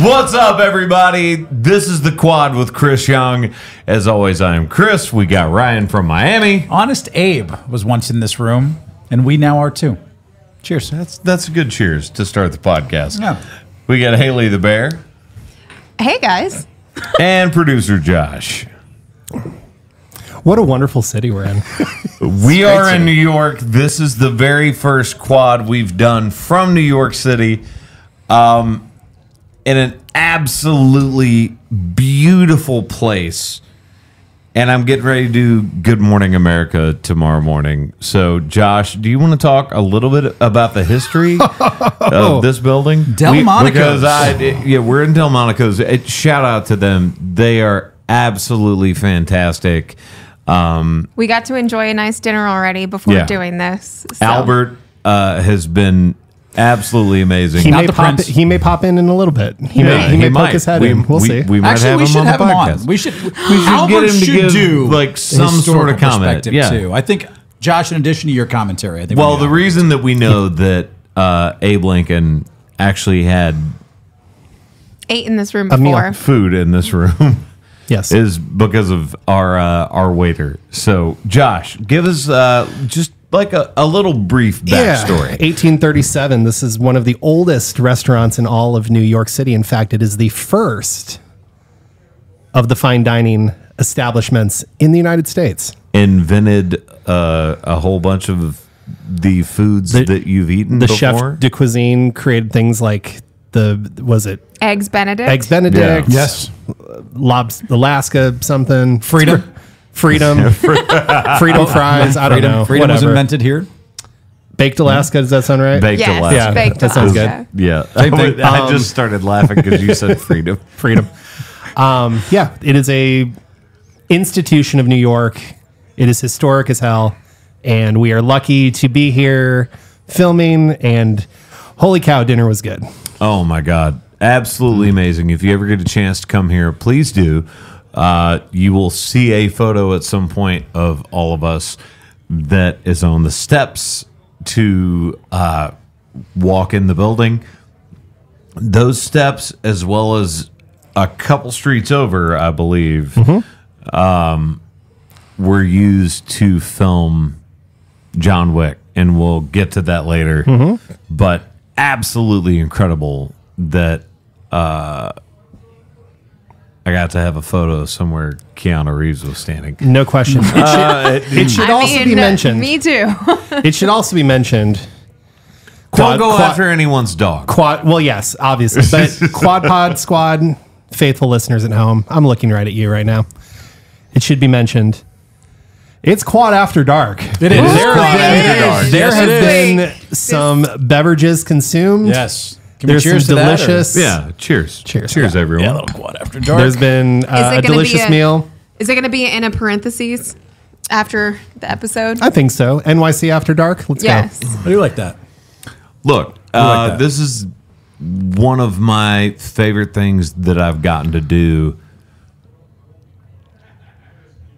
What's up, everybody? This is The Quad with Chris Young. As always, I am Chris. We got Ryan from Miami. Honest Abe was once in this room, and we now are too. Cheers. That's a good cheers to start the podcast. Yeah. We got Haley the Bear. Hey, guys. And producer Josh. What a wonderful city we're in. We are in New York. This is the very first quad we've done from New York City. In an absolutely beautiful place. And I'm getting ready to do Good Morning America tomorrow morning. So, Josh, do you want to talk a little bit about the history of this building? Delmonico's. Because we're in Delmonico's. Shout out to them. They are absolutely fantastic. We got to enjoy a nice dinner already before doing this. So. Albert has been absolutely amazing. He may pop in a little bit. He may poke his head in. We'll see. We might have him on the podcast. We should get him to give like some sort of comment. Too. I think, Josh, in addition to your commentary, I think. Well, the reason that we know that Abe Lincoln actually had ate in this room before food in this room. Yes, is because of our waiter. So, Josh, give us just like a little brief backstory. 1837. This is one of the oldest restaurants in all of New York City. In fact, it is the first of the fine dining establishments in the United States. Invented a whole bunch of the foods that you've eaten the before. chef de cuisine created things like Eggs Benedict? Eggs Benedict. Yeah. Yes. Alaska something. Freedom fries. I don't know. Freedom was invented here. Baked Alaska. Does that sound right? Baked Alaska. Yeah, Baked that sounds Alaska. good. Yeah. Same thing. I just started laughing because you said freedom. Freedom. It is a institution of New York. It is historic as hell, and we are lucky to be here filming. And holy cow, dinner was good. Oh my God. Absolutely amazing. If you ever get a chance to come here, please do. You will see a photo at some point of all of us that is on the steps to walk in the building. Those steps, as well as a couple streets over, I believe, were used to film John Wick. And we'll get to that later. But absolutely incredible that I got to have a photo somewhere Keanu Reeves was standing. No question. It should also be mentioned. Me too. It should also be mentioned. Don't go after anyone's dog. Well, yes, obviously. But Quad Pod Squad, faithful listeners at home, I'm looking right at you right now. It should be mentioned. It's Quad After Dark. It is. There have been some beverages consumed. Yes. Can There's we cheers some to delicious. Yeah, cheers. Cheers, everyone. Yeah, a little Quad After Dark. There's been a delicious meal. Is it going to be in a parentheses after the episode? I think so. NYC After Dark. Let's go. I do like that. Look, this is one of my favorite things that I've gotten to do.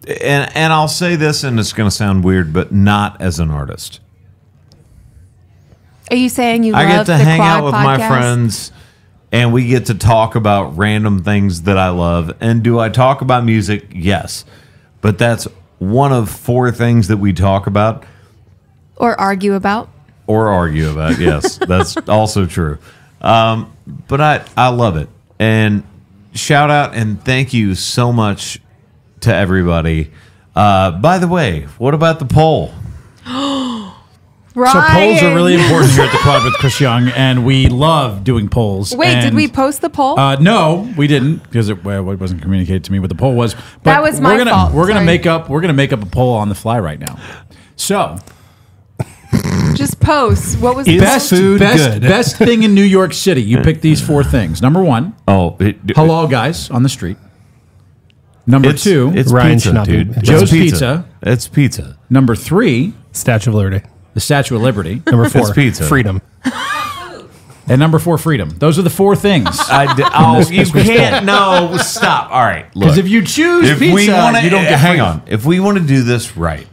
And I'll say this, and it's going to sound weird, but not as an artist. Are you saying you I love get to the hang Quad out with podcast? my friends, and we get to talk about random things that I love. And do I talk about music? Yes. But that's one of 4 things that we talk about. Or argue about. Yes, that's also true. But I love it. And shout out and thank you so much to everybody. By the way, what about the poll? Ryan. So polls are really important here at the Quad with Chris Young, and we love doing polls. Wait, did we post the poll? No, we didn't, because it wasn't communicated to me what the poll was. But that was my fault. We're gonna make up a poll on the fly right now. So just post. What was the best food good? Best thing in New York City? You pick these 4 things. Number 1, hello guys on the street. Number 2, it's Ryan pizza, dude. Joe's Pizza. It's pizza. Number 3, Statue of Liberty. the Statue of Liberty. Number 4, It's pizza. Freedom. And number 4, freedom. Those are the 4 things. You can't. No, stop. All right. Because if you choose pizza, you don't get hang freedom. on. If we want to do this right,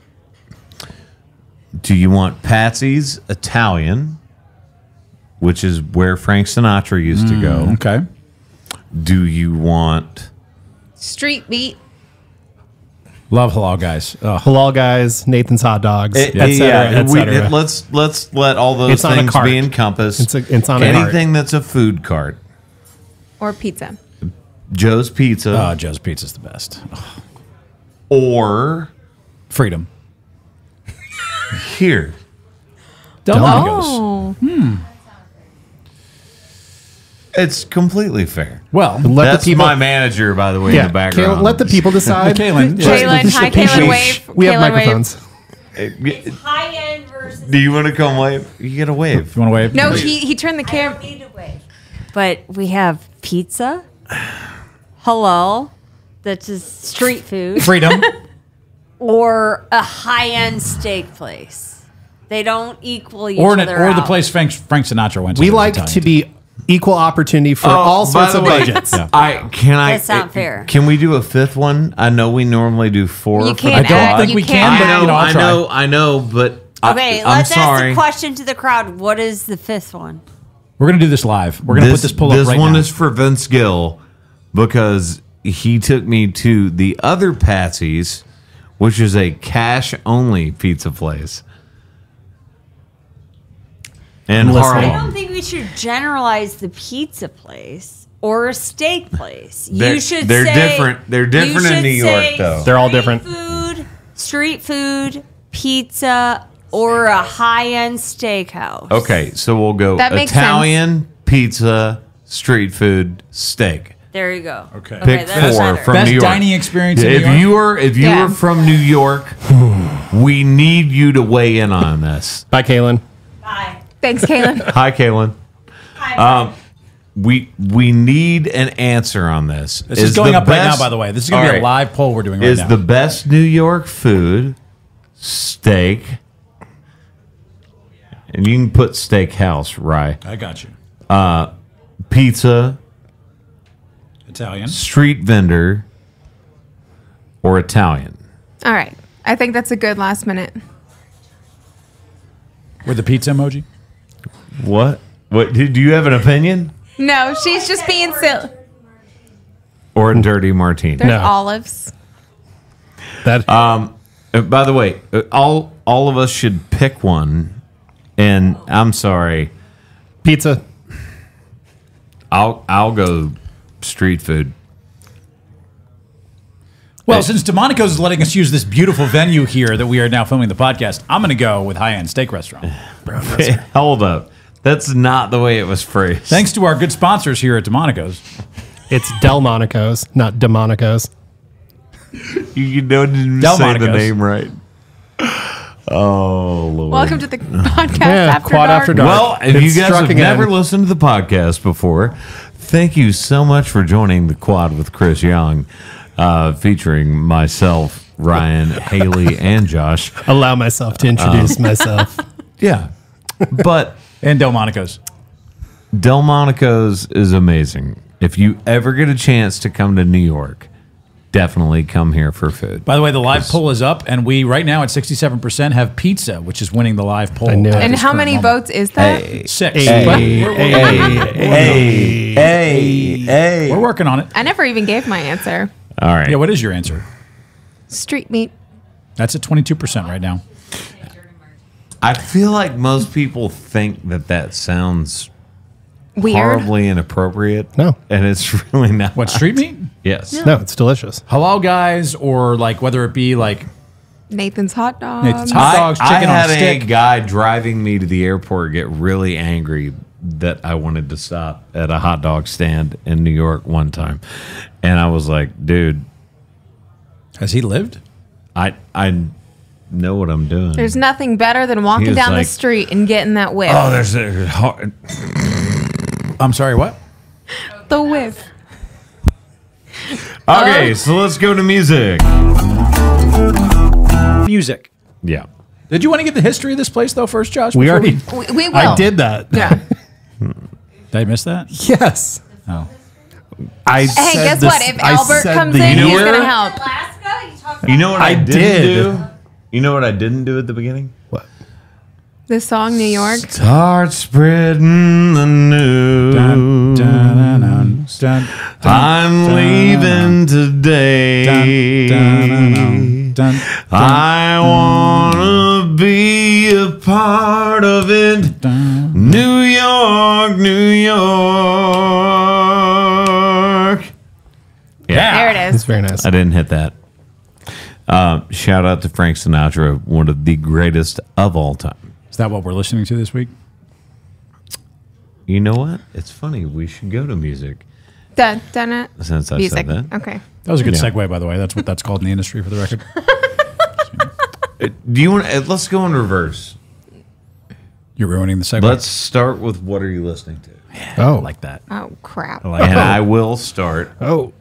do you want Patsy's Italian, which is where Frank Sinatra used to go? Okay. Do you want Street meat. Love halal guys. Ugh. Halal guys, Nathan's hot dogs, et cetera, et cetera. Let's let all those It's on a things cart. be encompassed. It's on a cart. anything that's a food cart. Or pizza. Joe's Pizza Oh, Joe's Pizza's the best. Ugh. or Freedom. here. Delmonico's. Oh. It's completely fair. Well, Let That's the people. my manager, by the way, in Yeah, the background. let the people decide. Kaylin. Kaylin, hi, Kaylin, wave. We have Kaylin, wave. microphones. High end versus. Do you want to come wave? You get a wave. You want to wave? No, he turned the camera. Need to wait. But we have pizza, halal, that's just street food, Freedom. or a high end steak place. They don't equal each or other the out. place Frank Sinatra went to. We It was like Italian. to be equal opportunity for all by sorts the of way, budgets. Yeah. That's not fair. Can we do a fifth one? I know we normally do 4. You for can't the I don't add- think you we can't can, but add- you know, I'll try. I know, but Okay, I'm let's ask sorry. the question to the crowd. What is the fifth one? We're gonna do this live. We're gonna put this pull up This right one now. is for Vince Gill because he took me to the other Patsy's, which is a cash-only pizza place. And listening. I Harlem. don't think we should generalize the pizza place or a steak place. They're- You should they're say, different. They're different you in should New York, say though. They're all different. Street food, pizza, or a high-end steakhouse. Okay, so we'll go That makes Italian, pizza, street food, steak. There you go. Okay. Pick that's 4 better. from Best New York. dining experience in If New York. you Yeah. are from New York, we need you to weigh in on this. Bye, Kaylin. Bye. Thanks, Kaylin. Hi, Kaylin. Hi. We need an answer on this. This is going up right now, by the way. This is going to be a live poll we're doing right Is now. the best New York food steak? And you can put steakhouse, right? I got you. Pizza, Italian. street vendor, or Italian? All right. I think that's a good last minute. With the pizza emoji. What? What? Do you have an opinion? No, she's just being silly. Or a dirty martini? There's No. olives. That By the way, all of us should pick one. And I'm sorry, pizza. I'll go street food. Well, since Delmonico's is letting us use this beautiful venue here that we are now filming the podcast, I'm going to go with high-end steak restaurant. Hey, hold up. That's not the way it was phrased. Thanks to our good sponsors here at Delmonico's. It's Delmonico's, not Demonico's. You didn't say the Delmonico's. name right. Oh, Lord. Welcome to the podcast after Quad dark. After Dark. Well, if you It's guys struck have again. never listened to the podcast before, thank you so much for joining the Quad with Chris Young, featuring myself, Ryan, Haley, and Josh. Allow myself to introduce myself. Yeah. But And Delmonico's. Delmonico's is amazing. If you ever get a chance to come to New York, definitely come here for food. By the way, the live poll is up, and we right now at 67% have pizza, which is winning the live poll. I knew it. at And this how current many moment. votes is that? 6. Hey, But Hey. we're working on it. I never even gave my answer. All right. Yeah, what is your answer? Street meat. That's at 22% right now. I feel like most people think that sounds Weird. horribly inappropriate. No. And it's really not. What, street meat? Yes. No, it's delicious. Halal guys, or like whether it be like Nathan's hot dog. Nathan's hot dogs, I chicken on had a a stick. guy driving me to the airport get really angry that I wanted to stop at a hot dog stand in New York one time. And I was like, dude, Has he lived? I know what I'm doing. There's nothing better than He walking was down the like- street and getting that whiff. Oh, there's a hard. I'm sorry, what? The whiff. Okay, so let's go to music. Music. Yeah. Did you want to get the history of this place though first, Josh? We before already. We will. I did that. Yeah. Did I miss that? Yes. Oh. I Hey, said guess this- what? If I Albert said comes the in, he's year. going to help. Alaska? You talk about You know what I I didn't did. do? You know what I didn't do at the beginning? What? The song New York. Start spreading the news. Dun, dun, dun, dun. Dun, I'm leaving today. I wanna be a part of it. New York, New York. Yeah, There it It's is. very nice. I didn't hit that. Shout out to Frank Sinatra, one of the greatest of all time. Is that what we're listening to this week? You know what? It's funny. We should go to music Dun, dun, dun. since I Music. said that. Okay. That was a good Yeah. segue, by the way. That's what that's called in the industry, for the record. Do you want? Let's go in reverse. You're ruining the segue. Let's start with what are you listening to? Oh. I like that. Oh, crap. I like And that. I will start Oh.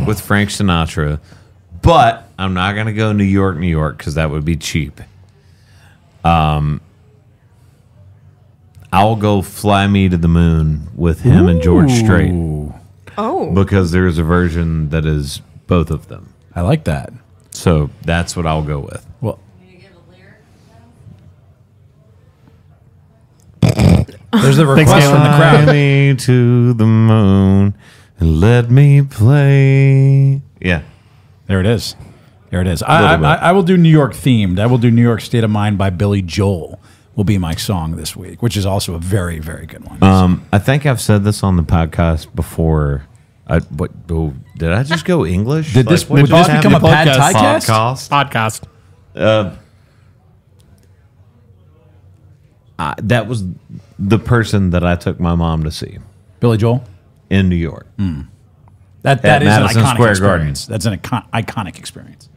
with Frank Sinatra, but I'm not going to go New York, New York, because that would be cheap. I'll go Fly Me to the Moon with him and George Strait, Oh. because there's a version that is both of them. I like that. So that's what I'll go with. Well, there's the request Thanks, from the Fly crowd. me to the moon and let me play. Yeah. There it is. There it is. Little bit. I will do New York themed. I will do New York State of Mind by Billy Joel will be my song this week, which is also a very, very good one. I think I've said this on the podcast before. Did I just go English? Did this, what would just this become a happened? pad thai cast? Podcast? Podcast. That was the person that I took my mom to see Billy Joel? in New York. That At is an Madison iconic Square experience. That's an iconic experience.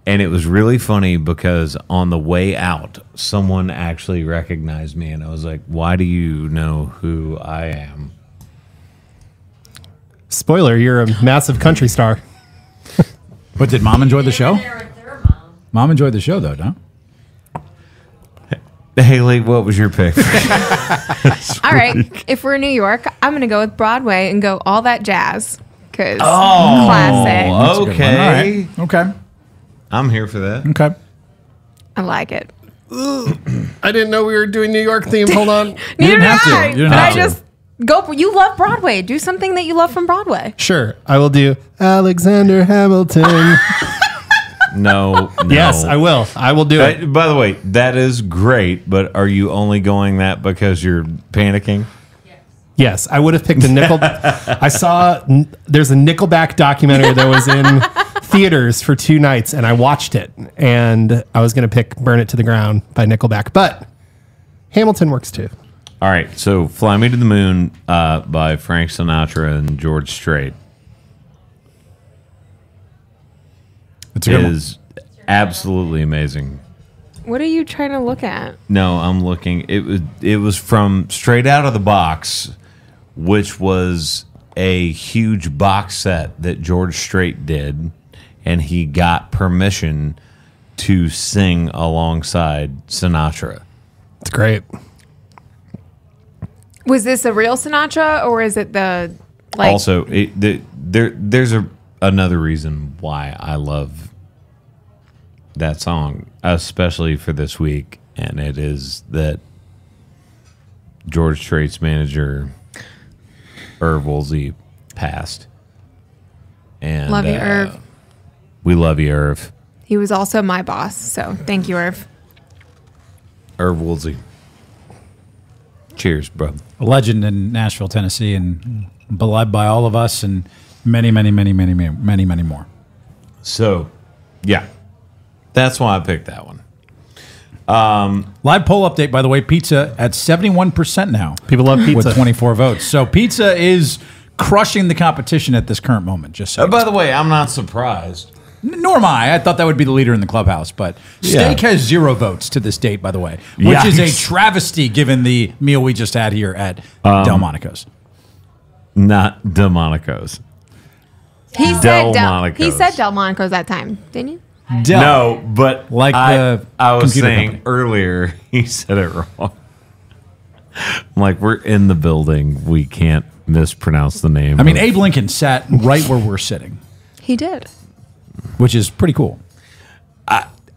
And it was really funny because on the way out, someone actually recognized me. And I was like, why do you know who I am? Spoiler, you're a massive country star. But did Mom enjoy the show? Mom enjoyed the show, though, no? Haley, what was your pick? All right. If we're in New York, I'm going to go with Broadway and go All That Jazz. Because classic. That's a good one. All Okay. right. Okay. I'm here for that. Okay. I like it. I didn't know we were doing New York theme. Hold on. You didn't have to. You didn't But have I to. just go. You love Broadway. Do something that you love from Broadway. Sure. I will do Alexander Hamilton. No. Yes, I will. I will do it. By the way, that is great, but are you only going that because you're panicking? Yes, I would have picked a nickel. I saw there's a Nickelback documentary that was in theaters for 2 nights, and I watched it. And I was going to pick "Burn It to the Ground" by Nickelback, but Hamilton works too. All right, so "Fly Me to the Moon" by Frank Sinatra and George Strait It's a good one. is absolutely amazing. What are you trying to look at? No, I'm looking. It was from Straight Out of the Box, which was a huge box set that George Strait did, and he got permission to sing alongside Sinatra. It's great. Was this a real Sinatra or is it the like? Also, there's another reason why I love that song, especially for this week, and it is that George Strait's manager, Irv Woolsey, passed. And Love you, Irv. We love you, Irv. He was also my boss, so thank you, Irv. Irv Woolsey. Cheers, bro. A legend in Nashville, Tennessee, and beloved by all of us and many, many, many, many, many, many more. So, yeah, that's why I picked that one. Live poll update, by the way, pizza at 71% now. People love pizza. With 24 votes. So pizza is crushing the competition at this current moment, just so. By the way, I'm not surprised. Nor am I. I thought that would be the leader in the clubhouse, but steak has 0 votes to this date, by the way, which is a travesty given the meal we just had here at Delmonico's. Not Delmonico's. He said Delmonico's. he said Delmonico's that time, didn't you? No, but Like I the was computer saying company. earlier, he said it wrong. I'm like, we're in the building. We can't mispronounce the name. I mean, of- Abe Lincoln sat right where we're sitting, He did. which is pretty cool.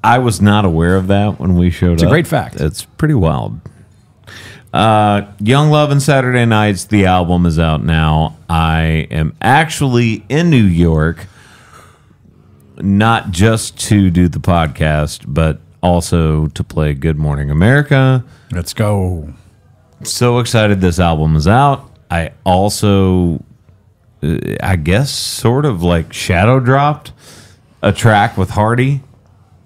I was not aware of that when we showed up. It's a great fact. It's pretty wild. Young Love and Saturday Nights, the album is out now. I am actually in New York, not just to do the podcast, but also to play Good Morning America. Let's go. So excited this album is out. I also, I guess, sort of like shadow dropped a track with Hardy.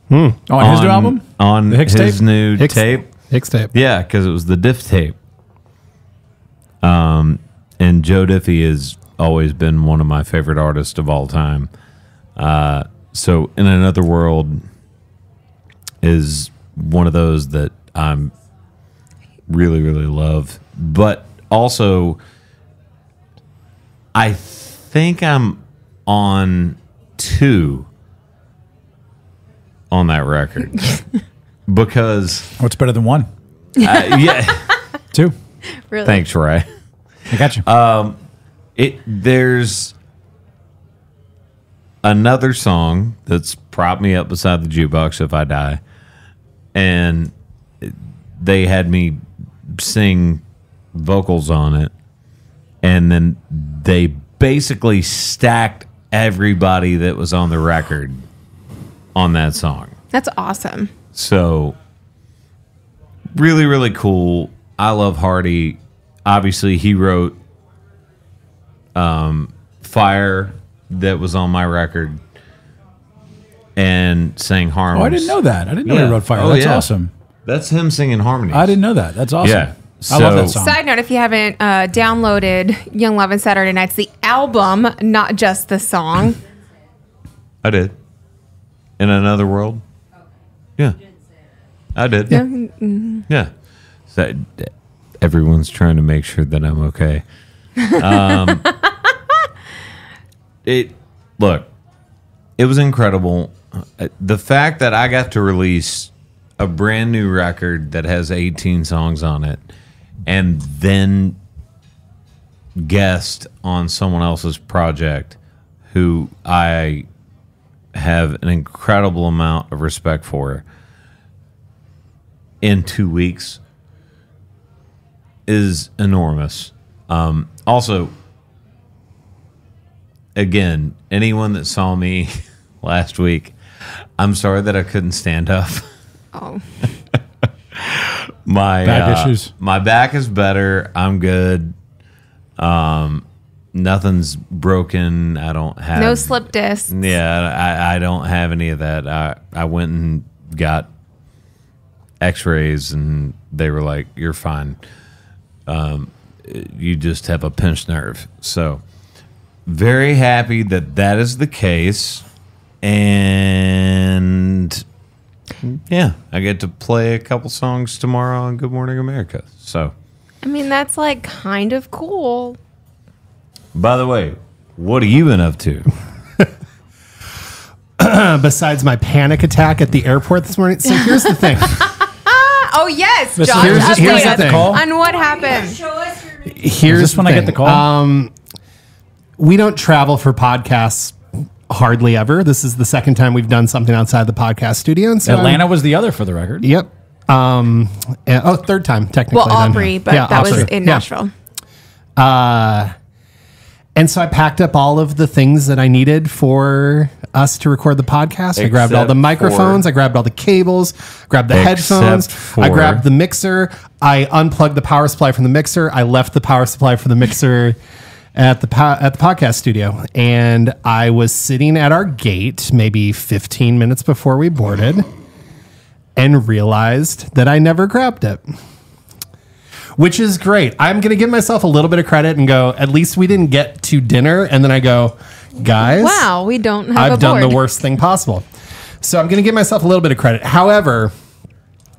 On his new album? On The Hicks his tape? new tape. Hicks tape. Yeah, because it was the Diff tape. And Joe Diffie has always been one of my favorite artists of all time. So In Another World is one of those that I'm really, really love. But also, I think I'm on 2 on that record. Because What's better than 1? yeah. 2. Really? Thanks, Ray. I got you. There's another song that's propped me up beside the jukebox if I die, and they had me sing vocals on it, and then they basically stacked everybody that was on the record on that song. That's awesome. So really, really cool. I love Hardy. Obviously, he wrote Fire that was on my record and sang harmonies. I didn't know that. I didn't know he wrote Fire. That's awesome. That's him singing harmonies. I didn't know that. That's awesome. Yeah. I love that song. Side note, if you haven't downloaded Young Love and Saturday Nights, the album, not just the song. I did. In Another World? Yeah. I did. Yeah. Yeah. So, everyone's trying to make sure that I'm okay. Look, it was incredible. The fact that I got to release a brand new record that has 18 songs on it and then guest on someone else's project who I have an incredible amount of respect for in 2 weeks is enormous. Also, again, anyone that saw me last week, I'm sorry that I couldn't stand up. Oh. My Back issues. My back is better. I'm good. Nothing's broken. I don't have No slip discs. Yeah, I don't have any of that. I went and got X-rays, and they were like, "You're fine. You just have a pinched nerve." So, very happy that that is the case, and yeah, I get to play a couple songs tomorrow on Good Morning America. So, I mean, that's like kind of cool. by the way, what have you been up to? Besides my panic attack at the airport this morning. So here's the thing. Oh, yes, This is- Josh. here's Update the us thing. on what happened. Here's Is this when I get the call? We don't travel for podcasts hardly ever. This is the second time we've done something outside the podcast studio. And so Atlanta was the other, for the record. Yep. Third time technically. Well, then. Aubrey, but Yeah, that was Aubrey. in Yeah. Nashville. And so I packed up all of the things that I needed for us to record the podcast. I grabbed all the Except microphones. for- I grabbed all the cables. Grabbed the headphones. Except I for- grabbed the mixer. I unplugged the power supply from the mixer. I left the power supply for the mixer at the podcast studio. And I was sitting at our gate maybe 15 minutes before we boarded and realized that I never grabbed it. Which is great. I'm going to give myself a little bit of credit and go, at least we didn't get to dinner. And then I go, guys, Wow, we don't have I've a done board. the worst thing possible. So I'm going to give myself a little bit of credit. However,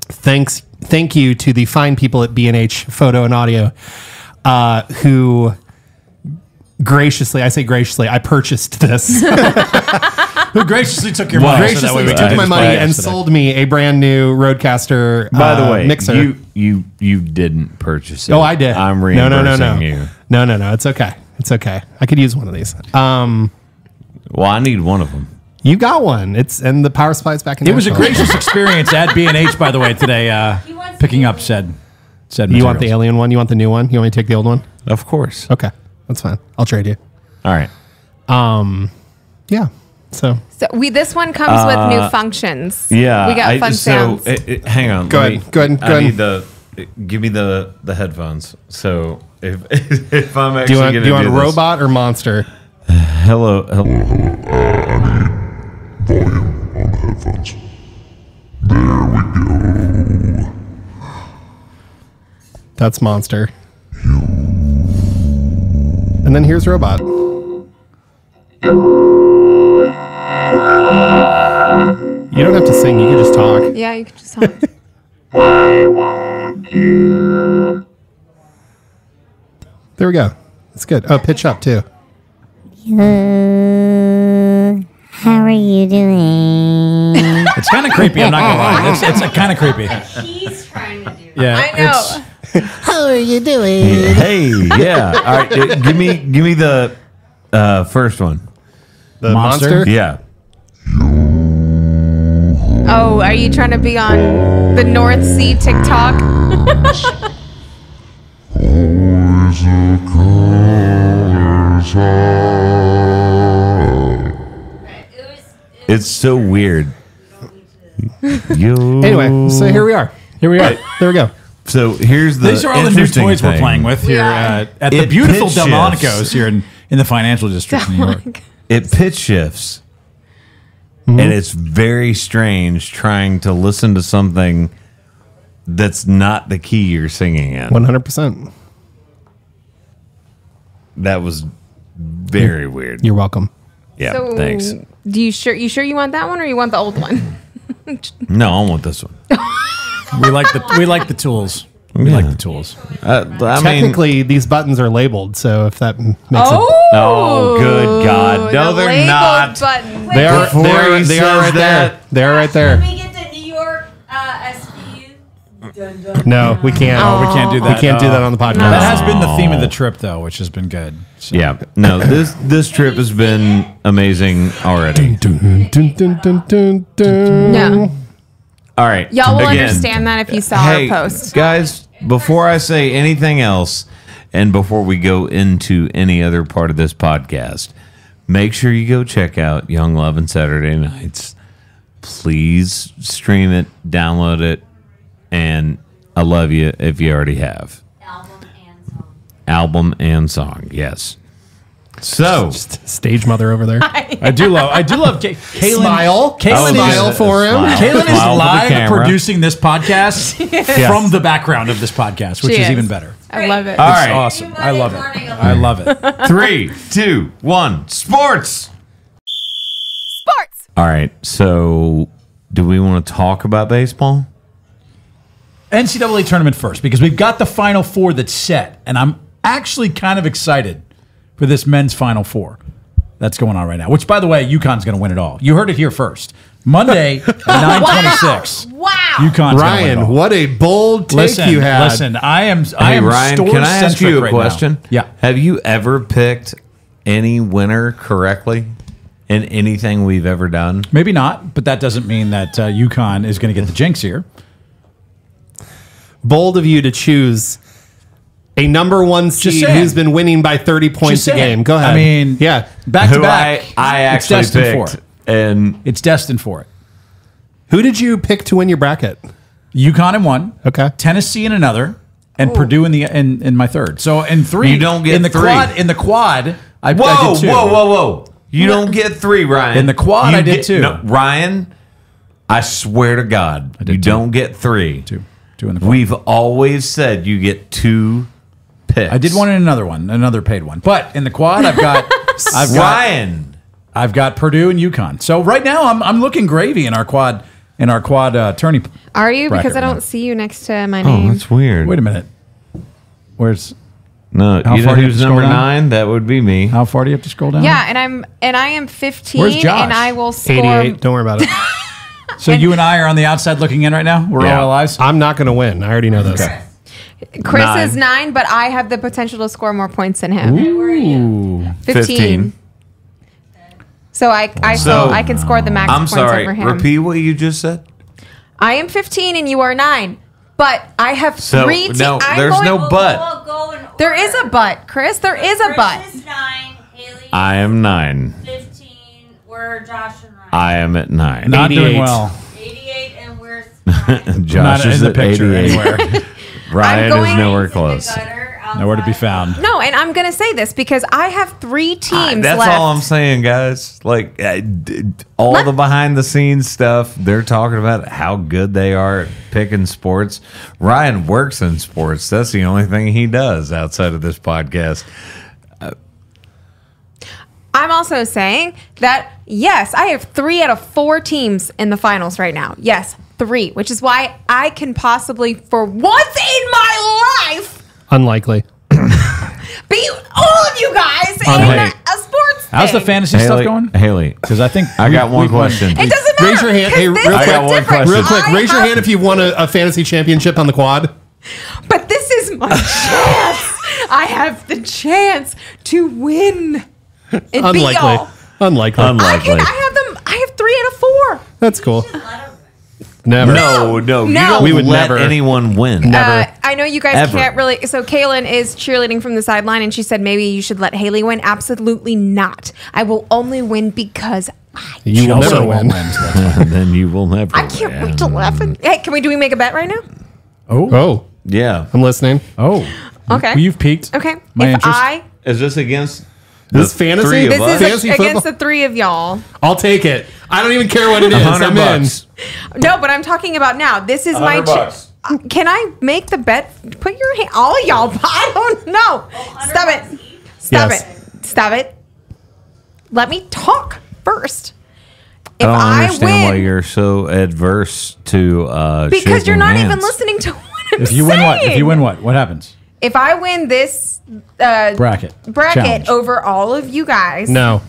thank you to the fine people at B&H Photo and Audio who graciously, I purchased this. Who graciously took your money. graciously took my money and sold me a brand new Rodecaster By the way, mixer. you didn't purchase it. Oh, I did. I'm No. reimbursing you. No. It's okay. It's okay. I could use one of these. Well, I need one of them. You got one. And the power supply's back in. It was a Nashville. gracious experience at B&H, by the way, today, picking up said said You want the materials. alien one? You want the new one? You want me to take the old one? Of course. Okay, that's fine. I'll trade you. All right. Yeah. So So this one comes with new functions. Yeah. We got fun sounds. Hang on. Go let ahead, me- go ahead, go I ahead. need give me the headphones. So if I'm actually do you want gonna do you want this- robot or monster? Hello. Volume on the headphones. There we go. That's monster. And then here's robot. You don't have to sing. You can just talk. Yeah, you can just talk. There we go. That's good. Oh, pitch up too. How are you doing? It's kind of creepy. I'm not gonna lie. It's kind of creepy. He's trying to do. Yeah, I know. How are you doing? Hey, yeah. All right. Give me the first one. The Monster? monster. Yeah. Oh, are you trying to be on the North Sea TikTok? It's so weird. Anyway, so here we are. Here we are. There we go. So here's the. These are all the new interesting toys we're thing. playing with here Yeah. at the It beautiful pitch Delmonico's shifts. here in the financial district of New York. It pitch shifts, and it's very strange trying to listen to something that's not the key you're singing in. 100%. That was very weird. You're welcome. Yeah, So, thanks. Do you sure you want that one or you want the old one? No, I want this one. We like the tools. We like the tools. I mean, Technically, these buttons are labeled, so if that makes it. oh, good God. No, the they're labeled not. Buttons. They are, Before they are, he they are says right that- there. They're right Can there. we get the New York SVU? Dun, dun. No, we can't. Oh, we can't do that. We can't do that on the podcast. That has been the theme of the trip, though, which has been good. So. Yeah, no, this trip has been amazing already. Dun, dun, dun, dun, dun, dun. Yeah. All right. Y'all will again, understand that if you saw Hey, our post. guys, before I say anything else, and before we go into any other part of this podcast, make sure you go check out Young Love and Saturday Nights. Please stream it, download it, and I love you if you already have. Album and song, yes. So, Stage mother over there. I do love Kaylin. Smile. Kaylin Smile is, for him. Smile. Kaylin is Smile for the live camera. producing this podcast from the background of this podcast, which She is is. even better. I love it. all It's right. awesome. I love it. I love it. 3, 2, 1, sports. Sports. All right. So, do we want to talk about baseball? NCAA tournament first, because we've got the Final Four that's set, and I'm actually kind of excited for this men's Final Four that's going on right now. Which, by the way, UConn's going to win it all. You heard it here first. Monday, 9:26. Wow. UConn's going to win it Ryan, all. what a bold take Listen, you had. listen. I am Ryan, can I ask store-centric you a right now. question? Yeah. Have you ever picked any winner correctly in anything we've ever done? Maybe not, but that doesn't mean that UConn is going to get the jinx here. Bold of you to choose a number one seed saying. who's been winning by 30 points Just a saying. game. Go ahead. I mean, yeah. back to Who back. I It's actually destined picked. for it. And It's destined for it. Who did you pick to win your bracket? UConn in one. Okay. Tennessee in another, and Purdue in my third. So in three, You don't get in the three. quad. In the quad, I whoa, did two. whoa. You don't get 3, Ryan. In the quad, You I did get- 2. No, Ryan, I swear to God, you 2. don't get 3. Two in the quad. We've always said you get 2 picks. I did one in another paid one. But in the quad, Ryan. I've got Purdue and UConn. So right now, I'm looking gravy in our quad tourney. Are you? bracket Because I right don't now. see you next to my Oh, name. that's weird. Wait a minute. Where's No, How you know far do you have who's to scroll number down? 9? That would be me. how far do you have to scroll down? Yeah, and I am 15, Where's Josh? and I will score. 88. Don't worry about it. So you and I are on the outside looking in right now. We're Yeah. all eyes. I'm not going to win. I already know this. Chris 9. is 9, but I have the potential to score more points than him. Ooh. 15. So I can score the max I'm points sorry. over him. Repeat what you just said. I am 15 and you are 9, but I have So, three teams. no, there's no but. There is a but, Chris. There is a but. Chris is 9, Haley I am 9. 15, we're Josh and Ryan. I am at 9. Not 88. doing well. 88, and we're Ryan. Josh Not is in the at picture 88. anywhere. Ryan is going- nowhere It's in the close. gutter Nowhere to be outside. found. No, and I'm going to say this because I have 3 teams That's left. all I'm saying, guys. Like all the behind the scenes stuff, they're talking about how good they are at picking sports. Ryan works in sports. That's the only thing he does outside of this podcast. I'm also saying that, yes, I have 3 out of 4 teams in the finals right now. Yes, 3, which is why I can possibly, for once in my life, Unlikely. beat all of you guys in Hey. a sports How's the thing. fantasy stuff going? Haley, Because I think I got we- one we've won. question. It doesn't matter. Raise your hand. 'cause Hey, this real is quick. I got one different. question. Real quick, I raise your have- hand if you've won a fantasy championship on the quad. But this is my chance. I have the chance to win and beat Unlikely. y'all. Unlikely. I Unlikely. have 3 out of 4. That's cool. Never. No, you No. don't We would let never. anyone win. Never. I know you guys Ever. can't really. So Kaylin is cheerleading from the sideline, and she said maybe you should let Haley win. Absolutely not. I will only win because You will Chelsea never won't win. so that's fine. Then you will never. I can't win. wait to laugh. Hey, do we make a bet right now? Oh, Yeah. I'm listening. Oh. Okay. Well, you've peaked. Okay. My if interest. I Is this against This the fantasy? three of this us? is Fantasy against football? the 3 of y'all. I'll take it. I don't even care what it is. I'm in. $100. No, but I'm talking about now. This is my. $100. Can I make the bet? Put your hand. All of y'all. I don't know. Stop it. Stop Yes. it. Stop it. Let me talk first. I If don't I understand why win, you're so adverse to because shaking you're not even hands. listening to what I'm If you win what? If saying. you win what? What happens? If I win this Bracket. Challenge. over all of you guys, No,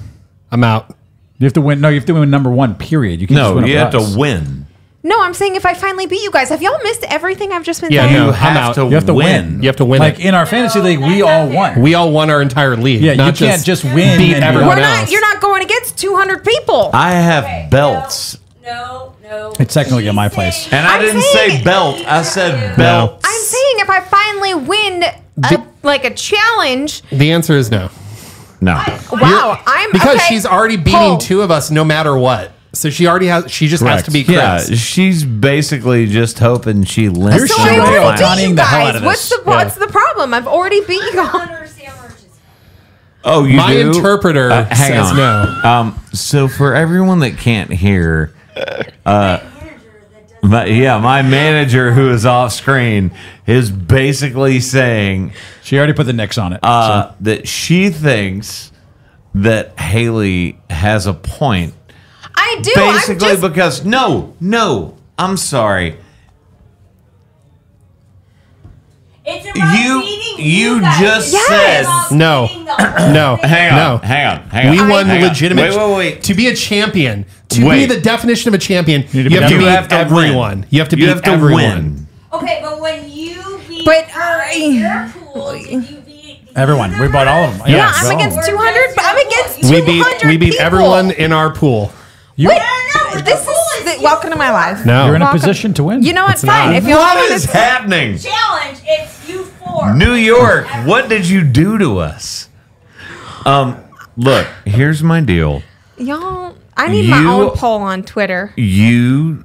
I'm out. You have to win. No, you have to win number 1, period. You can't just No, win you over have us. to win. no, I'm saying if I finally beat you guys, have y'all missed everything I've just been Yeah, saying? no. You I'm have out. to You have to win. You have to win Like it. in our fantasy league, we that's all not won. fair. We all won our entire league. Yeah, not you can't just win beat and everyone We're else. not. You're not going against 200 people. I have belts. No. It's technically at my She's place. saying- And I I'm didn't saying- say belt. I said No. belt. I'm saying if I finally win like a challenge, The answer is no. No. wow, I'm Because okay. she's already beating Poll. 2 of us no matter what. So she already has. She just has Correct. to be Yeah, Chris. she's basically just hoping she limps. You're So Should I we already go beat Tawnying you the hell guys. out of What's this? what's the problem? I've already beat you I don't guys. understand where she's Oh, you My do? interpreter hang says on. no. So for everyone that can't hear, manager that does my manager who is off screen is basically saying She already put the Knicks on it. that she thinks that Haley has a point. I do. Basically, I'm just, because no, I'm sorry. It's about You- beating you guys. just It's said- about No. beating the whole No. thing. Hang on, No. hang on. We won Hang on. legitimate. Wait. To be a champion, to Wait. be the definition of a champion, you be have to You beat have to everyone. win. You have to You beat have to everyone. win. Okay, but when you beat But her I- in your pool, did you beat the Everyone. other We bought all of them. yeah, Yeah, I'm so- against 200. But I'm against We 200 beat people. everyone in our pool. You, Wait, No, this is welcome to my life. No. you're in a Welcome. position to win. You know what? It's Fine. not. If y'all What want is to- happening? challenge. It's you 4. New York, what did you do to us? Look, here's my deal. y'all, I need my You- own poll on Twitter. You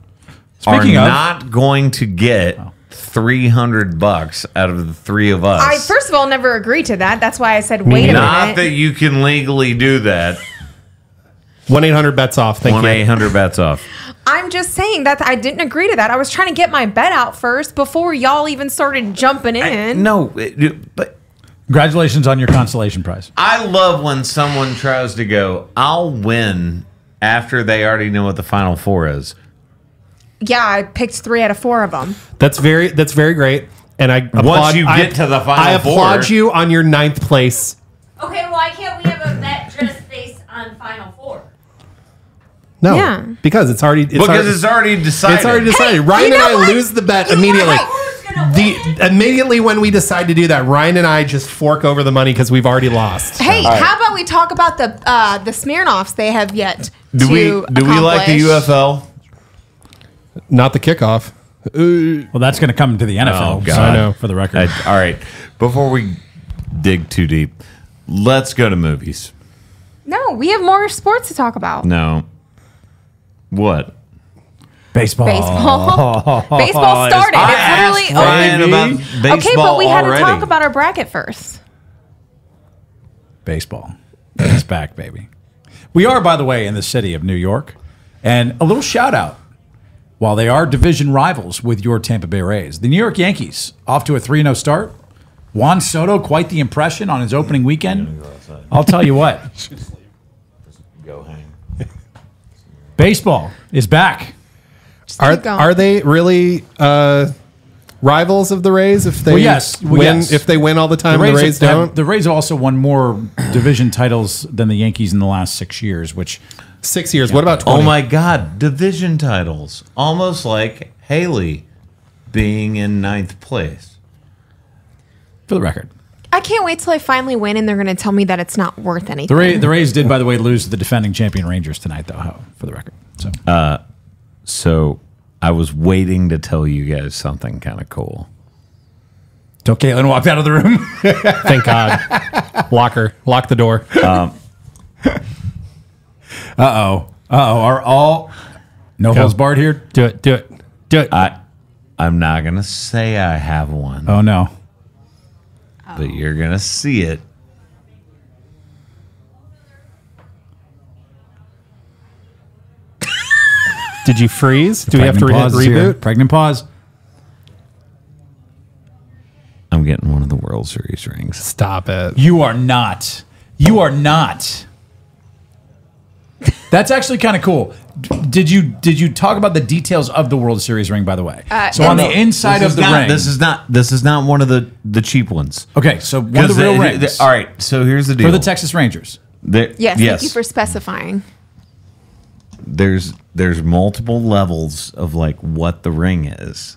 Speaking are of- not going to get $300 out of the 3 of us. I first of all never agreed to that. That's why I said wait a not minute. that you can legally do that. 1-800 bets off. Thank you. 1-800 bets off. I'm just saying that I didn't agree to that. I was trying to get my bet out first before y'all even started jumping in. No, but Congratulations on your consolation prize. I love when someone tries to go, I'll win after they already know what the Final Four is. Yeah, I picked 3 out of 4 of them. That's very great. And I applaud you get to the Final I applaud Four. you on your 9th place. Okay, why can't we have a bet just based on Final Four? No, Yeah. because it's already It's already decided. It's already decided. Hey, Ryan you and know I what? lose the bet You know immediately. what? Who's gonna win? Immediately when we decide to do that, Ryan and I just fork over the money because we've already lost. Hey, how about we talk about the Smirnoffs they have yet Do to we like the accomplish? UFL? Not the kickoff. Well, that's going to come to the NFL. Oh, God. So, I know. for the record. All right. Before we dig too deep, let's go to movies. No, we have more sports to talk about. No. What? Baseball. Baseball started. It's literally Ryan over. about baseball Okay, but we had already. to talk about our bracket first. Baseball. It's back, baby. We are, by the way, in the city of New York. And a little shout out. While they are division rivals with your Tampa Bay Rays, the New York Yankees off to a 3-0 start. Juan Soto, quite the impression on his opening weekend. I'll tell you what. Go hang. Baseball is back. Keep going. Are they really rivals of the Rays? If they Well, yes. Well, win, yes. if they win all the time, the Rays don't. The Rays have also won more division titles than the Yankees in the last 6 years, which 6 years. What about 20? Oh my God. Division titles. Almost like Haley being in 9th place. for the record. I can't wait till I finally win and they're going to tell me that it's not worth anything. The Rays did, by the way, lose to the defending champion Rangers tonight, though, for the record. So So I was waiting to tell you guys something kind of cool. Till Caitlin walked out of the room. Thank God. Lock her. Lock the door. Are all no holds barred here? Do it. Do it. Do it. I'm not going to say I have one, Oh, no. but you're going to see it. Did you freeze? Do we have to Pregnant pause is here. reboot? Pregnant pause. I'm getting one of the World Series rings. Stop it. You are not. You are not. That's actually kind of cool. Did you talk about the details of the World Series ring, by the way? So on the inside of the ring. This is not one of the cheap ones. Okay, so one of the real rings. All right, so here's the deal. For the Texas Rangers. Yes, thank you for specifying. There's multiple levels of like what the ring is.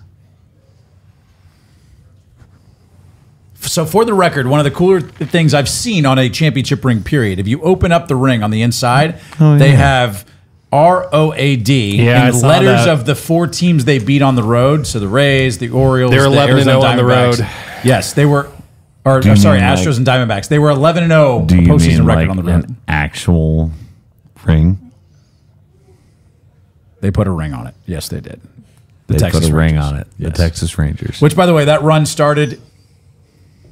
So for the record, one of the cooler things I've seen on a championship ring period, if you open up the ring on the inside, they have ROAD Yeah, I and saw letters that. of the 4 teams they beat on the road. So the Rays, the Orioles, They were the 11-0 Arizona on the Diamondbacks. road. Yes, they were. Or you sorry, mean Astros like- and Diamondbacks. They were 11-0 Do you postseason mean record like on the road. an actual ring? They put a ring on it. Yes, they did. The They Texas put a ring Rangers. on it. Yes. The Texas Rangers. Which, by the way, that run started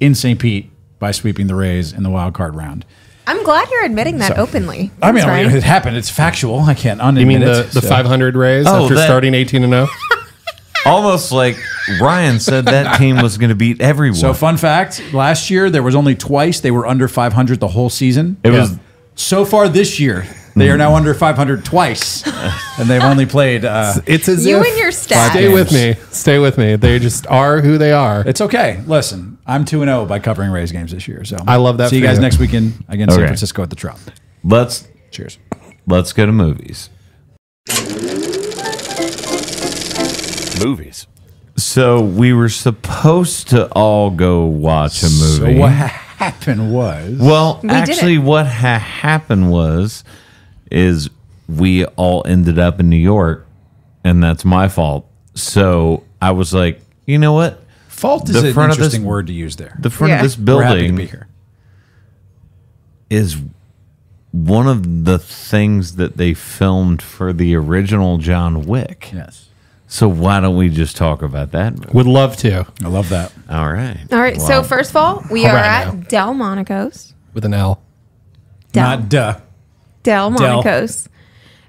in St. Pete by sweeping the Rays in the wild card round. I'm glad you're admitting that openly. I mean, Thanks, Ryan. it happened. It's factual. I can't unadmit You mean it. the So- 500 Rays Oh, after that- starting 18-0? Almost like Ryan said that team was going to beat everyone. So, fun fact: last year there was only twice they were under 500 the whole season. It was- so far this year they are now under 500 twice, and they've only played. It's as You if and your stats. Stay with me. Stay with me. They just are who they are. It's okay. Listen, I'm 2-0 by covering Rays games this year. So I love that See you for guys you. next weekend against San Okay. Francisco at the Trop. let's Cheers. go to movies. Movies. So we were supposed to all go watch a movie. So what happened was Well, did actually, it. what happened is we all ended up in New York, and that's my fault. So I was like, you know what? fault is the an front of this- interesting word to use there. The front Yeah. of this We're happy to be building here. is one of the things that they filmed for the original John Wick. Yes, So why don't we just talk about that movie? Would love to. I love that. All right. All right, so Well, first of all, we All are right at now. Delmonico's. With an L. Not duh. Delmonico's.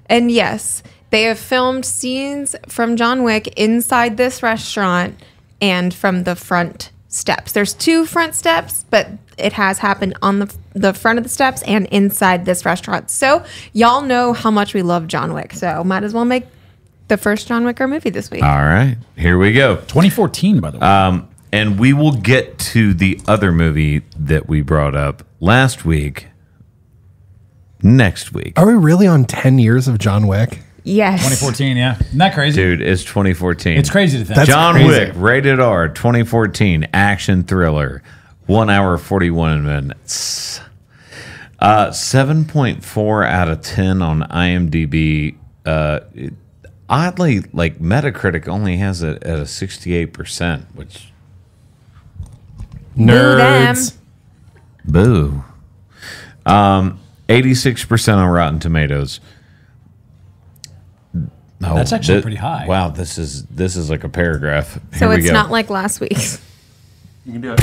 And yes, they have filmed scenes from John Wick inside this restaurant and from the front steps. There's 2 front steps, but it has happened on the front of the steps and inside this restaurant. So y'all know how much we love John Wick. So might as well make the first John Wick our movie this week. All right. Here we go. 2014, by the way. And we will get to the other movie that we brought up last week next week. Are we really on 10 years of John Wick? Yes. 2014, yeah. Isn't that crazy? Dude, it's 2014. It's crazy to think. That's John crazy. Wick, rated R, 2014, action thriller, 1 hour, 41 minutes. 7.4 out of 10 on IMDb. oddly, like Metacritic only has it at a 68%, which Nerds. boo. 86% on Rotten Tomatoes. No, That's actually pretty high. Wow, this is like a paragraph. So Here we it's go. not like last week's. You can do it.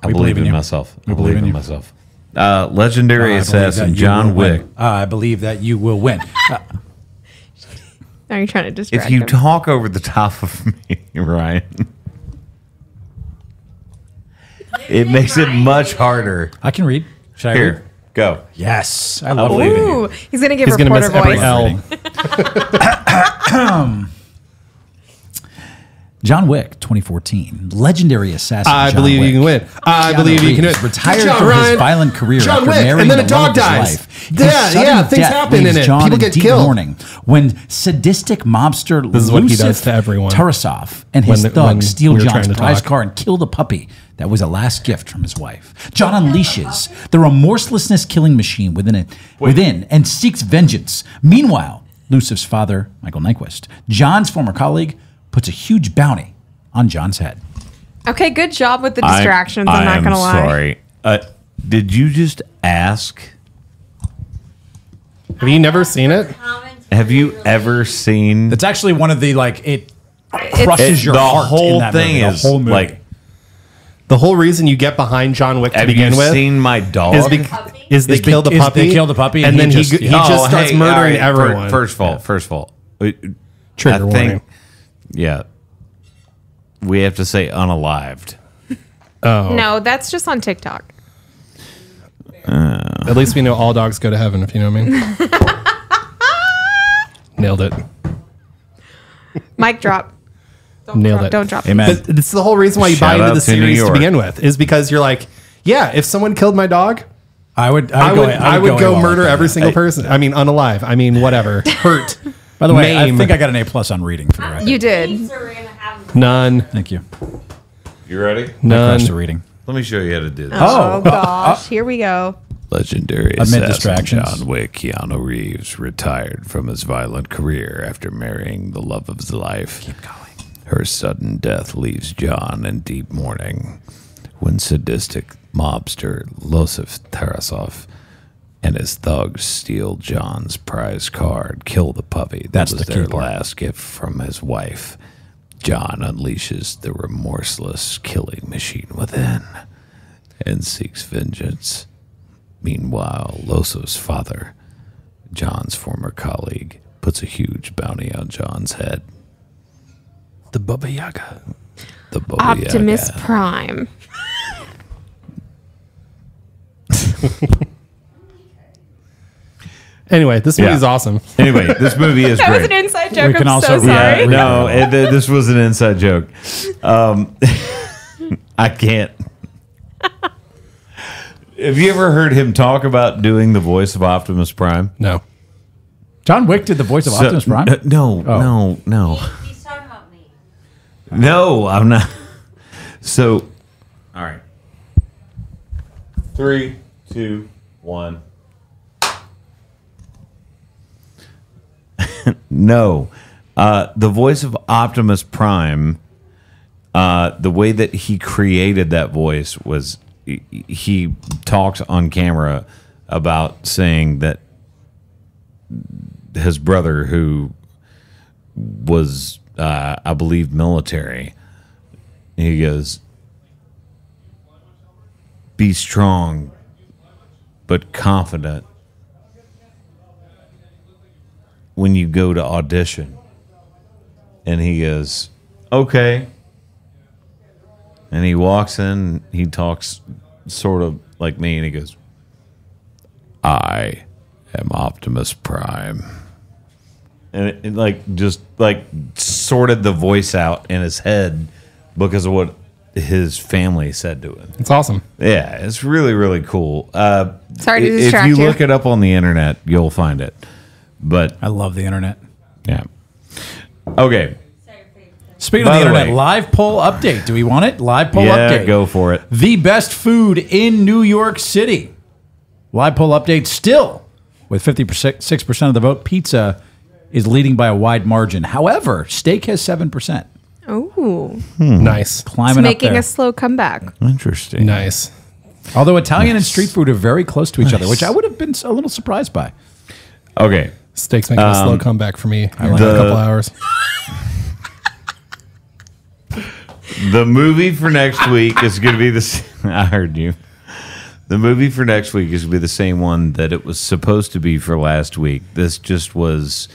I We believe believe in in you. myself. I We believe believe in in you. myself. Legendary I believe that assassin you John will Wick. win. I believe that you will win. Are you trying to distract If you him? talk over the top of me, Ryan, it makes it much harder. I can read. Should I read? Here, go. Yes. I love believe in reading. you. Ooh, he's gonna give He's going to reporter miss every voice. L. John Wick, 2014. Legendary assassin. I John believe Wick. you can win. I Keanu believe you can Reeves win. Retired Good job, from his Ryan. violent career John after Wick, marrying and then the a dog love of his dies. life. His Yeah, sudden yeah, things death happen leaves in it. John People in get deep killed. mourning when sadistic mobster This is what he Lucif does to everyone. Tarasov and his When thugs steal we were John's trying to prize talk. car and kill the puppy that was a last gift from his wife. John unleashes the remorselessness killing machine within and seeks vengeance. Meanwhile, Lucif's father, Michael Nyquist, John's former colleague, puts a huge bounty on John's head. Okay, good job with the distractions. I'm not am gonna lie. Sorry. Did you just ask? Have you never seen it? Have you ever seen? That's actually one of the it crushes your the heart. whole in that thing movie, is the whole movie. like. The whole reason you get behind John Wick to Have begin you with seen my dog? is they Is kill the is puppy. they kill the puppy and and then he he just- just starts all murdering right, everyone. First of all, Trigger warning. Yeah, we have to say unalived. No, that's just on TikTok. At least we know all dogs go to heaven, if you know what I mean. Nailed it. Mic drop. Nailed it. Don't drop it. Amen. But it's the whole reason why you buy Shout into out the to New series to York. begin with, is because you're like, yeah, if someone killed my dog, I would I would go AWOL murder like that. every single person. I mean, unalive. I mean, whatever. Hurt. By the way, Maim. I think I got an A+ on reading for the record. You did. None. Thank you. You ready? I None. crushed the reading. Let me show you how to do this. Oh gosh, here we go. Legendary Amid assassin distractions. John Wick, Keanu Reeves, retired from his violent career after marrying the love of his life. Keep going. Her sudden death leaves John in deep mourning when sadistic mobster Lucif Tarasov and his thugs steal John's prize card, kill the puppy. That's was the key their part. last gift from his wife. John unleashes the remorseless killing machine within and seeks vengeance. Meanwhile, Losso's father, John's former colleague, puts a huge bounty on John's head. The Baba Yaga. The Baba Optimus Yaga. Prime. Anyway, this movie Yeah. is awesome. Anyway, this movie is That was great. an inside joke. We can I'm also so read- sorry. read- No, this was an inside joke. I can't. Have you ever heard him talk about doing the voice of Optimus Prime? No. John Wick did the voice of Optimus Prime. No, Oh. no. He's talking about me. No, I'm not. So, all right. 3, 2, 1. No. The voice of Optimus Prime, the way that he created that voice was he talks on camera about saying that his brother, who was, I believe, military, he goes, be strong, but confident when you go to audition. And he goes, okay. And he walks in, he talks sort of like me, and he goes, I am Optimus Prime. And it like just like sorted the voice out in his head because of what his family said to him. It's awesome. Yeah, it's really, really cool. Sorry to if distract you you. look it up on the internet, you'll find it. But I love the internet. yeah. Okay. Speaking By of the the internet, way- live poll update. Do we want it? Live poll Yeah, update. go for it. The best food in New York City. Live poll update still with 56% of the vote. Pizza is leading by a wide margin. However, steak has 7%. Oh, Nice. Climbing up making there. a slow comeback. Interesting. Nice. Although Italian and street food are very close to each other, which I would have been a little surprised by. Okay. Steak's making a slow comeback for me in a the- couple hours. The movie for next week is going to be I heard you. The movie for next week is going to be the same one that it was supposed to be for last week. This just was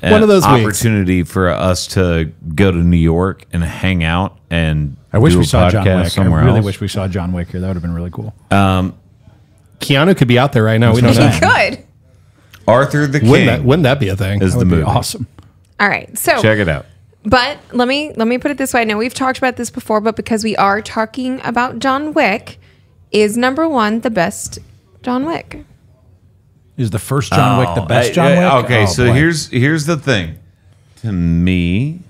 One of those weeks. opportunity for us to go to New York and hang out and I wish do we a saw John podcast Wick. I somewhere really else. wish we saw John Wick here. That would have been really cool. Keanu could be out there right now. We don't He know. could. Arthur the King Wouldn't that be a thing? is That the would be movie. awesome. All right. So, Check it out. but let me put it this way. I know we've talked about this before, but because we are talking about John Wick, is number one the best John Wick? Is the first John Wick the best John Wick? Okay, Oh, so boy. here's the thing. To me,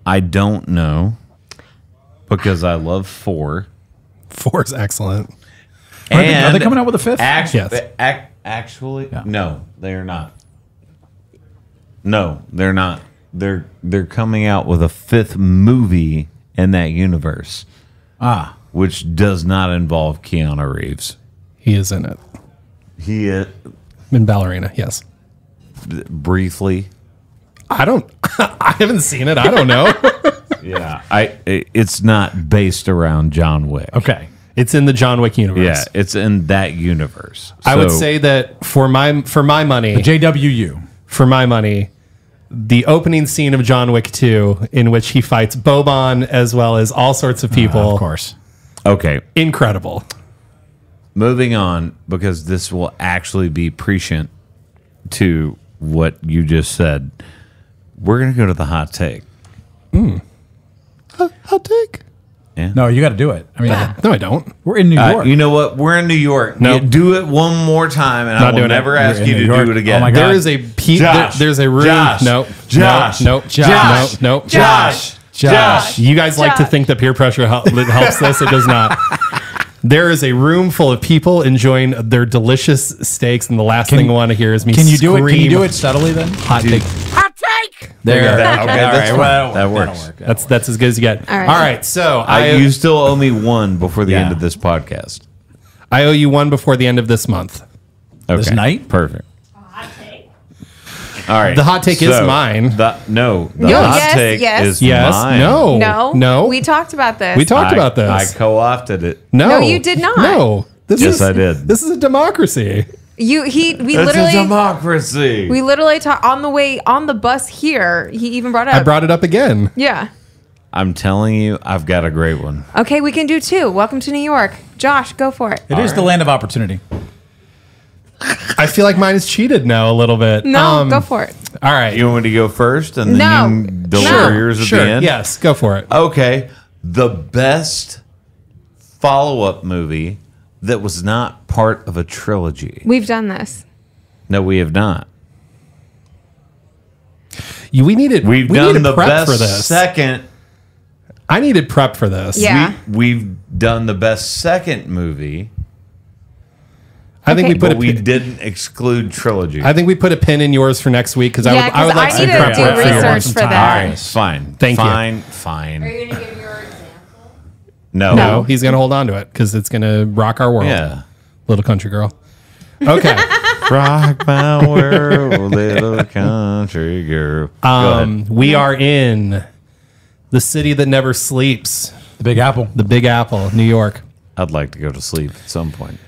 I don't know because I love 4. 4 is excellent. Are they coming out with a fifth? Yes. Actually, no, they're not. No, they're not. They're coming out with a 5th movie in that universe, which does not involve Keanu Reeves. He is in it. He In Ballerina, yes. briefly. I haven't seen it. I don't know. Yeah, it's not based around John Wick. Okay. It's in the John Wick universe. Yeah, it's in that universe. I would So- say that for my money, JWU. for my money, the opening scene of John Wick 2, in which he fights Boban as well as all sorts of people, Of course. Okay, incredible. moving on, because this will actually be prescient to what you just said. We're going to go to the hot take. Hot take? No, you got to do it. I mean, No, I don't. we're in New York. You know what? We're in New York. No. You do it one more time, and I Not will doing it. never You're ask in you New to York. do it again. Oh my God. There is a Josh. there's a room. Josh. No. Josh. No. Josh. No. Josh. Josh. You guys like to think that peer pressure helps this. It does not. There is a room full of people enjoying their delicious steaks, and the last thing I want to hear is me. Can you do it? Can you scream, do it subtly then? Hot take. There. Okay, that's All fine. well, That that'll works. work. That's as good as you get. All right. All right. So You still owe me one before the Yeah. end of this podcast. I owe you one before the end of this month. Okay. This night? Perfect. All right. The hot take is mine. The No, hot yes, take yes. is Yes. mine. No. No. We talked about this. We talked about this. I co-opted it. No, No, you did not. No. Yes, I did. This is a democracy. We It's literally a democracy. we literally talked on the way on the bus here. He even brought it I up. brought it up again. Yeah. I'm telling you, I've got a great one. Okay, we can do 2. Welcome to New York. Josh, go for it. It is the land of opportunity. I feel like mine is cheated now a little bit. No, go for it. All right. You want me to go first, and then No. you can deliver Sure. yours at Sure. the end? Yes. Go for it. Okay. The best follow-up movie that was not part of a trilogy. We've done this. No, we have not. We needed. We've we done needed the prep best for this. second. I needed prep for this. Yeah. We've done the best second movie, I think Okay. we put but a we pin, didn't exclude trilogy. I think we put a pin in yours for next week because Yeah, I would 'cause like I some need to prep do work for you. research some for time. that. All right, fine. Thank you. Fine. you going to give your example? No. No, he's gonna hold on to it because it's gonna rock our world. Yeah. Little country girl. Okay. Rock my world, little country girl. Go ahead. We are in the city that never sleeps, The Big Apple. the Big Apple, New York. I'd like to go to sleep at some point.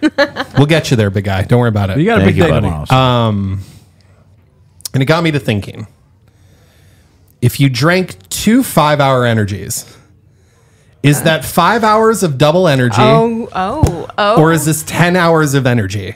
We'll get you there, big guy. Don't worry about it. You got a Thank big you, day buddy. tomorrow. so- And it got me to thinking. If you drank 2 5-hour energies, is that 5 hours of double energy, Oh. or is this 10 hours of energy?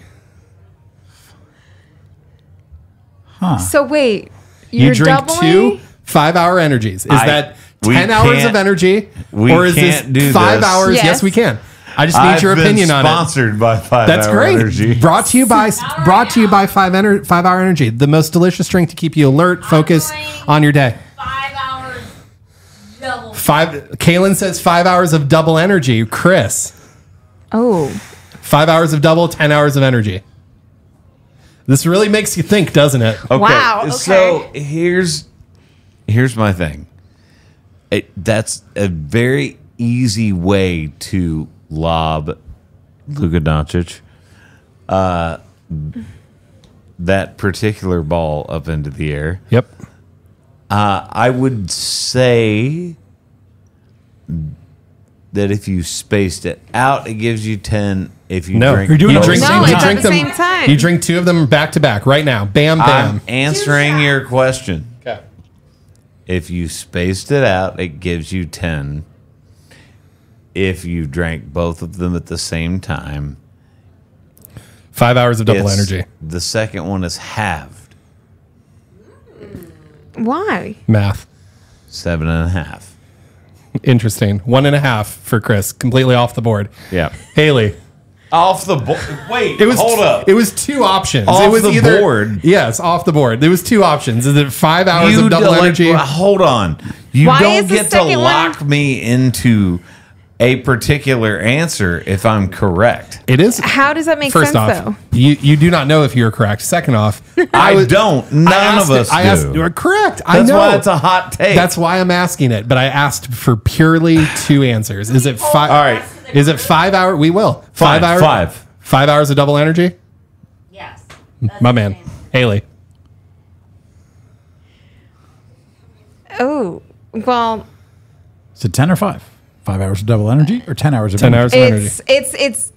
So wait, You you're drink doubling? 2 5-hour energies. Is that we 10 hours can't- of energy, we or is can't do this 5 this. hours? Yes. Yes, we can. I just need I've your been opinion on it. sponsored by 5 That's Hour great. Energy. Brought to you by 5-hour energy, the most delicious drink to keep you alert, focused on your day. 5 hours double. Kaylin says 5 hours of double energy. Chris, Oh. 5 hours of double, 10 hours of energy. This really makes you think, doesn't it? Okay. Wow, okay. So here's my thing. That's a very easy way to lob Luka Doncic that particular ball up into the air. Yep. I would say that if you spaced it out, it gives you 10. If you drink, you're doing you it drink, No, you it's drink at the them. same time. You drink 2 of them back to back right now. Bam, bam. I'm answering your question. Okay. If you spaced it out, it gives you 10. If you drank both of them at the same time, 5 hours of double it's- energy. The second one is halved, Why? Math. 7.5. Interesting. 1.5 for Chris. Completely off the board. Yeah, Haley. off the board. Wait, It was hold up. It was 2 options. Off it was the board? Yes, off the board. There was 2 options. Is it 5 hours of double energy? Hold on. You Why don't is the get to second one- lock me into a particular answer if I'm correct. It is. How does that make First sense, off, though? you do not know if you're correct. Second off, I don't. None of us do. You're correct. I That's know. why it's a hot take. That's why I'm asking it. But I asked for purely 2 answers. Is it 5? All right. Is it 5 hour? We will. 5 Fine, hours. 5. 5 hours of double energy. Yes. My man, Haley. Oh, well, Is it 10 or 5? 5 hours of double energy or 10 hours of 10 energy? hours of energy. it's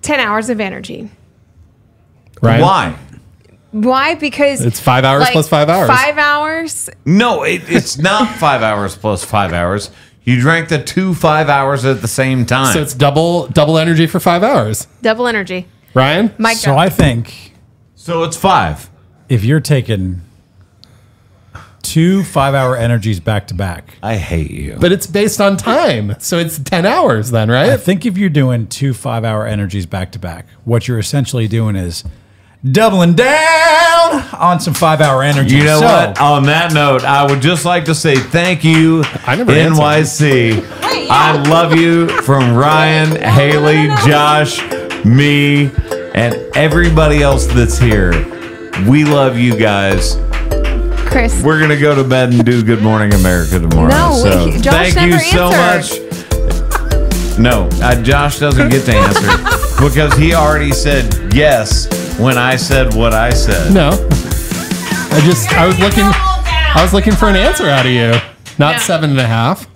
10 hours of energy. Right. Why? Why? Because It's 5 hours plus 5 hours. 5 hours. No, it's not 5 hours plus 5 hours. You drank the 2 5 hours at the same time. So it's double energy for 5 hours. Double energy. Ryan. Mike. So I think so it's 5. if you're taking 2 5-hour energies back to back, I hate you. But it's based on time. So it's 10 hours then, I right? think if you're doing 2 5-hour energies back to back, what you're essentially doing is doubling down on some 5-hour energy. You know So, what? On that note, I would just like to say thank you, I never NYC. I love you from Ryan, Haley, Josh, me, and everybody else that's here. We love you guys. Chris. We're gonna go to bed and do Good Morning America tomorrow. No, so Josh thank you never so answered. much. No, Josh doesn't get to answer because he already said yes when I said what I said. No. I was looking for an answer out of you. Not Yeah. 7.5.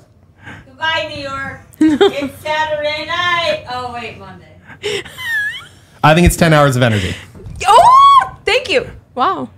Goodbye, New York. It's Saturday night. Oh, wait, Monday. I think it's 10 hours of energy. Oh, thank you. Wow.